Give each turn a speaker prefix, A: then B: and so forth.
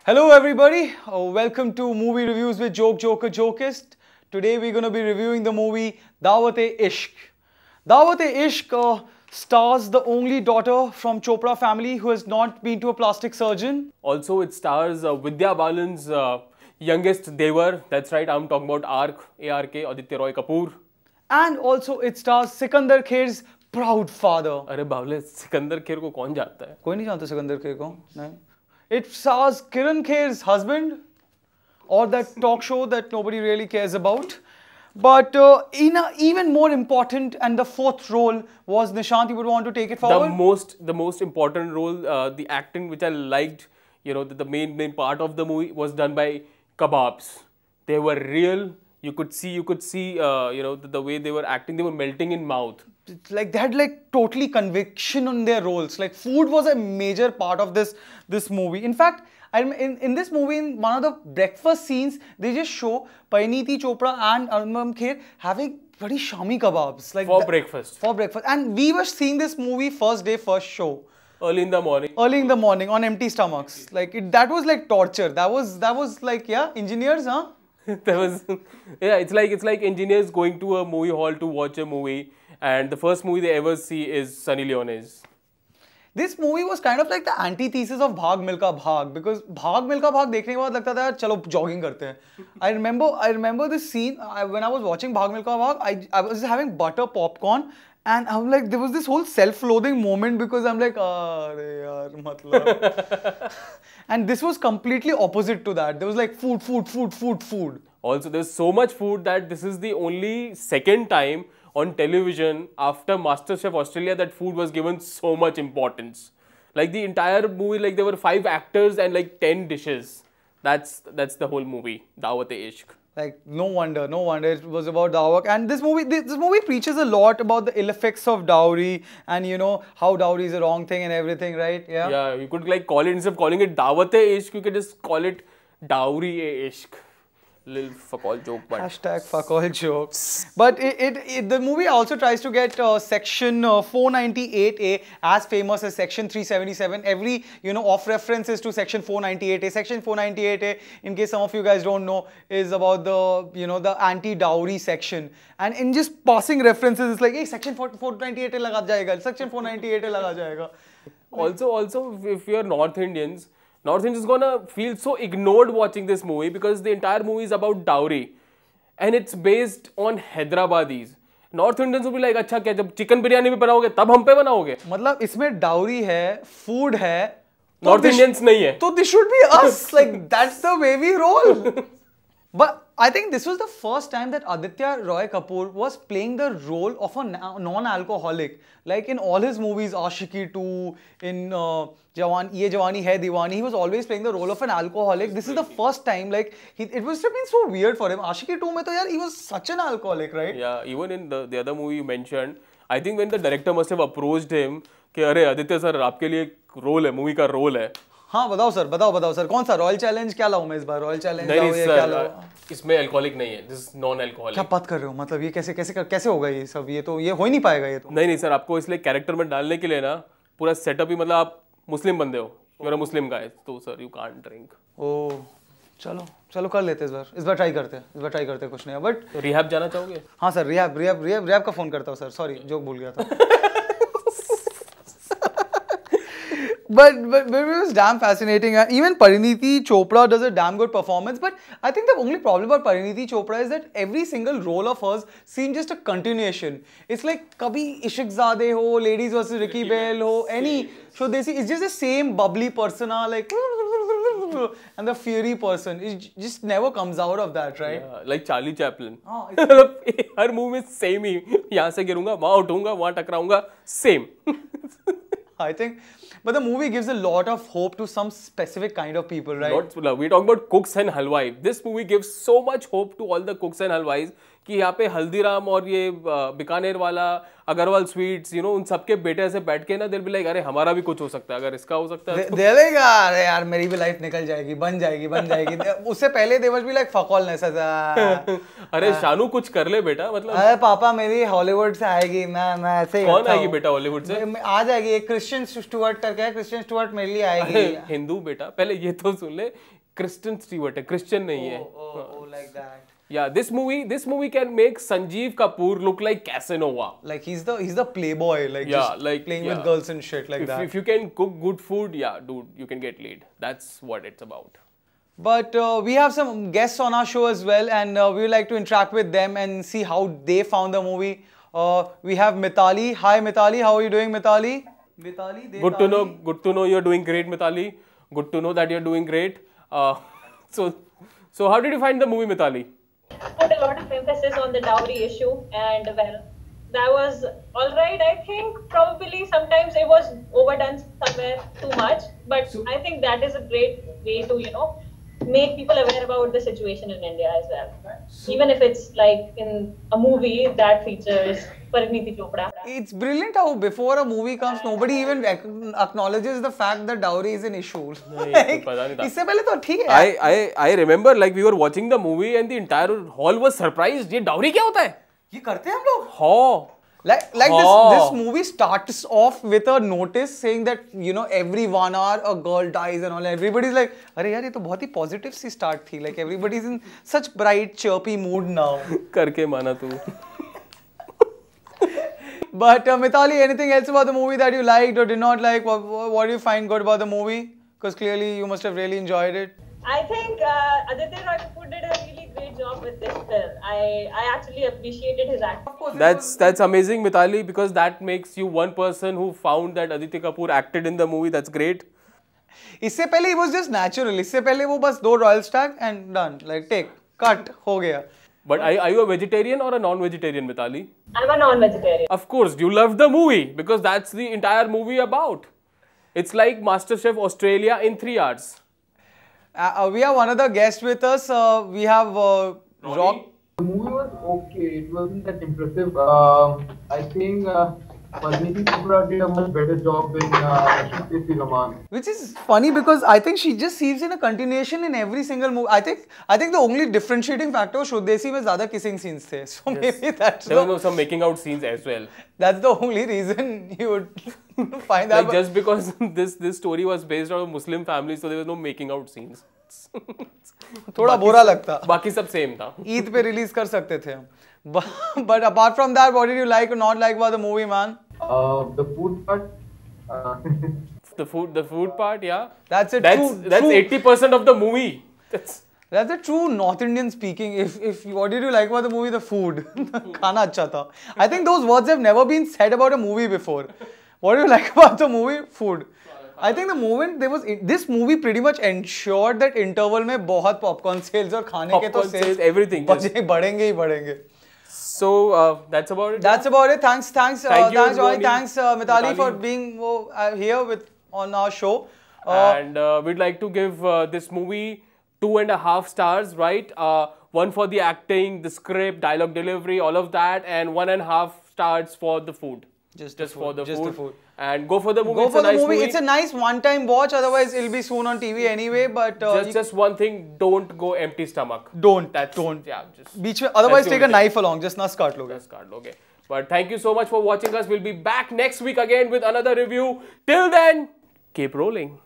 A: Hello everybody, welcome to Movie Reviews with Joke Joker Jokist. Today we're going to be reviewing the movie Dawat-e-Ishq. Dawat-e-Ishq stars the only daughter from Chopra family who has not been to a plastic surgeon.
B: Also, it stars Vidya Balan's youngest Devar. That's right, I'm talking about ARK, Aditya Roy Kapoor.
A: And also it stars Sikandar Khair's proud father.
B: अरे बावले सिकंदर खेर को कौन जानता है?
A: कोई नहीं जानता सिकंदर खेर को? नहीं. It stars Kiran Khair's husband, or that talk show that nobody really cares about. But in a even more important and the fourth role was Nishant. You would want to take it forward?
B: The most important role, the acting which I liked, the main part of the movie was done by Kebabs. They were real. You could see, the way they were acting. They were melting in mouth.
A: It's like they had like totally conviction on their roles. Like food was a major part of this movie. In fact, in this movie, in one of the breakfast scenes, they just show Parineeti Chopra and Arundham Khair having bloody Shami kebabs like
B: Breakfast.
A: For breakfast, and we were seeing this movie first day, first show.
B: Early in the morning.
A: Early in the morning on empty stomachs. Like that was like torture. That was like, yeah, engineers, huh?
B: It's like engineers going to a movie hall to watch a movie, and the first movie they ever see is Sunny Leone's.
A: This movie was kind of like the antithesis of Bhag Milka Bhag, because Bhag Milka Bhag देखने के बाद लगता था यार चलो jogging करते हैं. I remember this scene when I was watching Bhag Milka Bhag. I was having butter popcorn and I'm like, there was this whole self-loathing moment because I'm like, अरे यार मतलब. And this was completely opposite to that. There was like food.
B: Also, there's so much food that this is the only second time on television after MasterChef Australia that food was given so much importance. Like the entire movie, like there were 5 actors and like 10 dishes. That's the whole movie, Dawat-e-Ishq.
A: Like no wonder it was about dawah. And this movie preaches a lot about the ill effects of dowry and how dowry is a wrong thing and everything, right? Yeah.
B: Yeah, you could like call it, instead of calling it Dawat-e-Ishq, you could just call it Dowry-e-Ishq. Little fuck all joke, but
A: hashtag fuck all jokes. But the movie also tries to get section 498A as famous as section 377. Every off references to section 498A. Section 498A, in case some of you guys don't know, is about the the anti-dowry section. And in just passing references, it's like, hey, section 498A laga jayega. Section 498A laga jayega.
B: Also, if you're North Indians gonna feel so ignored watching this movie because the entire movie is about dowry and it's based on Hyderabadis. North Indians will be like, अच्छा क्या जब chicken biryani भी बनाओगे तब हम पे बनाओगे?
A: मतलब इसमें डाउरी है, फूड है,
B: North Indians नहीं है.
A: तो this should be us. Like that's the way we roll. But I think this was the first time that Aditya Roy Kapoor was playing the role of a non-alcoholic. Like in all his movies, Aashiqui 2, in Ye Jawani Hai Diwani, he was always playing the role of an alcoholic. This is the first time, like, it must have been so weird for him. Aashiqui 2 mein to yaar, he was such an alcoholic, right?
B: Yeah, even in the other movie you mentioned, I think when the director must have approached him, कि अरे Aditya sir आपके लिए role है, movie का role है.
A: हाँ बताओ sir कौन सा रॉयल चैलेंज क्या लाऊं मैं इस बार? रॉयल चैलेंज
B: क्या लाऊं? इसमें अल्कोहलिक नहीं है, दिस इज नॉन अल्कोहलिक.
A: क्या बात कर रहे हो? मतलब ये कैसे होगा ये सब? ये हो ही नहीं पाएगा ये तो.
B: नहीं सर, आपको इसलिए कैरेक्टर में डालने के लिए ना पूरा सेटअप ही, मतलब आप मुस्लिम बंदे हो, यू आर अ मुस्लिम गाय, तो सर यू कांट ड्रिंक.
A: ओह चलो कर लेते हैं इस बार ट्राई करते हैं कुछ नहीं. बट
B: रिहैब जाना चाहोगे?
A: हाँ सर, रिहैब का फोन करता हूँ सर. सॉरी, जोक भूल गया था. But it was damn fascinating. Even Parineeti Chopra does a damn good performance. But I think the only problem about Parineeti Chopra is that every single role of hers seems just a continuation. It's like kabhi Ishqzade ho, Ladies vs Ricky Bell ho, any show they see, it's just the same bubbly persona, like, and the fiery person. It just never comes out of that, right?
B: Yeah, like Charlie Chaplin. Her movie में same ही, यहाँ से गिरूंगा, वहाँ उठूंगा, वहाँ टकराऊंगा, same.
A: I think, but the movie gives a lot of hope to some specific kind of people, right?
B: We're talking about cooks and halwai. This movie gives so much hope to all the cooks and halwais कि यहाँ पे हल्दीराम और ये बीकानेर वाला Agarwal sweets उन सबके बेटे ऐसे बैठ के ना दिल भी लाइक अरे हमारा भी कुछ हो सकता है, अगर इसका हो सकता है
A: दे देगा, अरे यार मेरी भी लाइफ निकल जाएगी, बन जाएगी उससे पहले they was be like fuck all ness
B: अरे शानू कुछ कर ले बेटा, मतलब
A: अरे पापा मेरी हॉलीवुड से आएगी, मैं ऐसे ही
B: कौन आएगी बेटा हॉलीवुड से?
A: आ जाएगी, एक क्रिश्चियन स्टुअर्ट करके है, क्रिश्चियन स्टुअर्ट मेरे लिए आएगी।
B: हिंदू बेटा, पहले ये तो सुन ले, क्रिश्चियन स्टीवर्ट है, क्रिश्चियन नहीं है।
A: like that.
B: Yeah, this movie can make Sanjeev Kapoor look like Casanova.
A: Like he's the playboy, like just
B: like
A: playing with girls and shit like that.
B: If you can cook good food, yeah, dude, you can get laid. That's what it's about.
A: But we have some guests on our show as well, and we would like to interact with them and see how they found the movie. We have Mithali. Hi Mithali, how are you doing, Mithali?
B: Good to know you're doing great, Mithali. Good to know that you're doing great. So how did you find the movie, Mithali?
C: Put a lot of emphasis on the dowry issue, and well, that was all right. I think probably sometimes it was overdone somewhere too much, but I think that is a great way to make people aware about the situation in India as well. Even if it's like in a movie that features Parineeti Chopra.
A: It's brilliant how before a movie comes, nobody even acknowledges the fact that dowry is an issue. इससे पहले तो ठीक है।
B: I remember like we were watching the movie and the entire hall was surprised. ये dowry क्या होता है?
A: ये करते हैं हम लोग?
B: हाँ।
A: Like this movie starts off with a notice saying that every 1 hour a girl dies and all. Everybody's like, अरे यार ये तो बहुत ही positive सी start थी. Like everybody's in such bright chirpy mood now.
B: करके माना तू।
A: But Mithali, anything else about the movie that you liked or did not like? What do you find good about the movie? Because clearly you must have really enjoyed it.
C: I think Aditya Roy Kapoor did a really great job with this film. I actually appreciated his acting.
B: That's amazing, Mithali, because that makes you one person who found that Aditya Kapoor acted in the movie. That's great.
A: इससे पहले he was just natural. इससे पहले वो बस 2 royal stack and done. Like take, cut, हो गया.
B: But are you a vegetarian or a non-vegetarian, Mithali?
C: I'm a non-vegetarian.
B: Of course, you loved the movie because that's the entire movie about. It's like MasterChef Australia in 3 hours.
A: We have one other guest with us. We have Rock.
D: The movie was okay. It wasn't that impressive. I think Parineeti Chopra did a much better job in Shruti Raman.
A: Which is funny because I think she just seems in a continuation in every single movie. I think the only differentiating factor was Shrudesi में ज़्यादा kissing scenes थे. So maybe that's
B: there were some making out scenes as well.
A: That's the only reason you would find that.
B: Like just because this story was based on a Muslim family, so there was no making out scenes.
A: थोड़ा बुरा लगता।
B: बाकी सब same था।
A: ईद पे release कर सकते थे हम। But apart from that, what did you like or not like about the movie, man?
D: The food part.
B: The food part, yeah.
A: That's
B: 80% of the movie.
A: That's a true North Indian speaking. If what did you like about the movie? The food. खाना अच्छा था. I think those words have never been said about a movie before. What do you like about the movie? Food. I think the moment this movie pretty much ensured that interval में बहुत popcorn sales और खाने के तो sales
B: everything
A: बढ़ेंगे ही बढ़ेंगे.
B: So that's about it.
A: That's about it. Thanks, Joy. Thanks, Mithali, for being here on our show.
B: And we'd like to give this movie 2.5 stars, right? 1 for the acting, the script, dialogue delivery, all of that, and 1.5 stars for the food. Just for the food. And go for the movie.
A: Go for the movie. It's a nice one-time watch. Otherwise, it'll be soon on TV anyway. But
B: just one thing: don't go empty stomach.
A: Don't.
B: Yeah, just.
A: बीच में, otherwise, take a knife along. Just not काट लोगे.
B: But thank you so much for watching us. We'll be back next week again with another review. Till then, keep rolling.